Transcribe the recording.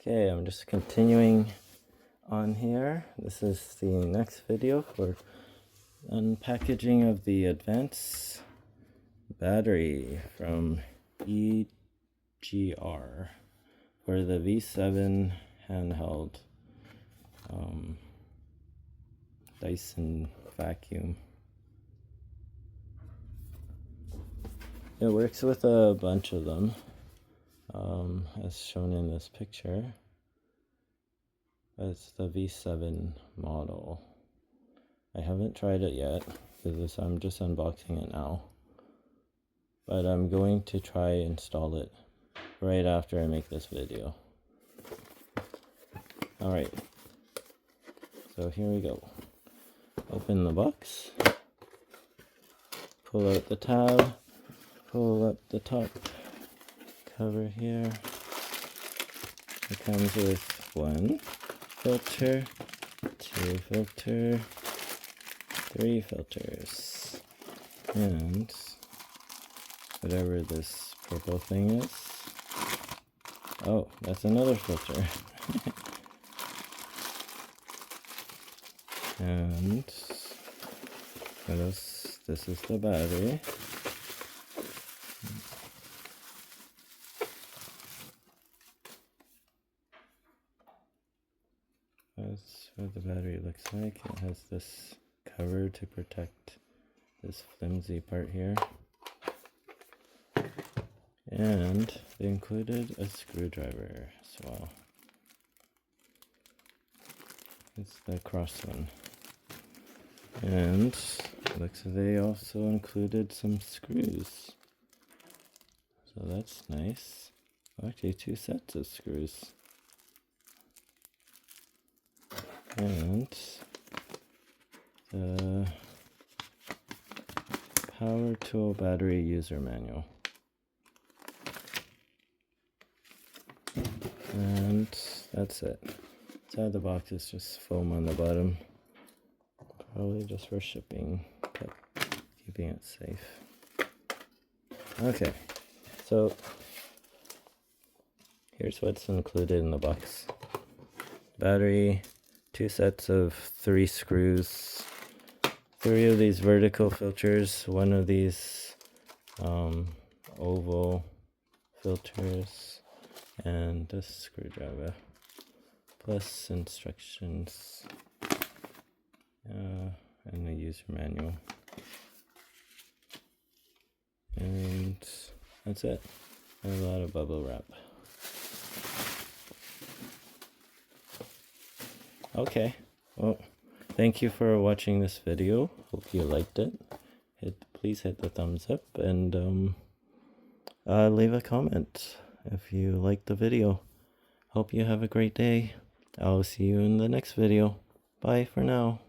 Okay, I'm just continuing on here. This is the next video for unpackaging of the Advance battery from EGR for the V7 handheld Dyson vacuum. It works with a bunch of them, as shown in this picture. It's the V7 model. I haven't tried it yet because I'm just unboxing it now, but I'm going to try install it right after I make this video. Alright, so here we go. Open the box, pull out the tab, pull up the top cover here. It comes with one filter, two filter, three filters, and whatever this purple thing is. Oh, that's another filter. And what else? This is the battery. That's what the battery looks like. It has this cover to protect this flimsy part here. And they included a screwdriver as well. It's the cross one. And it looks like they also included some screws. So that's nice. Actually, two sets of screws. And the power tool battery user manual. And that's it. Inside the box is just foam on the bottom. Probably just for shipping, but keeping it safe. Okay, so here's what's included in the box. Battery, two sets of 3 screws, 3 of these vertical filters, 1 of these oval filters, and a screwdriver, plus instructions, and a user manual. And that's it. And a lot of bubble wrap. Okay, well, thank you for watching this video. Hope you liked it. Please hit the thumbs up and leave a comment if you liked the video. Hope you have a great day. I'll see you in the next video. Bye for now.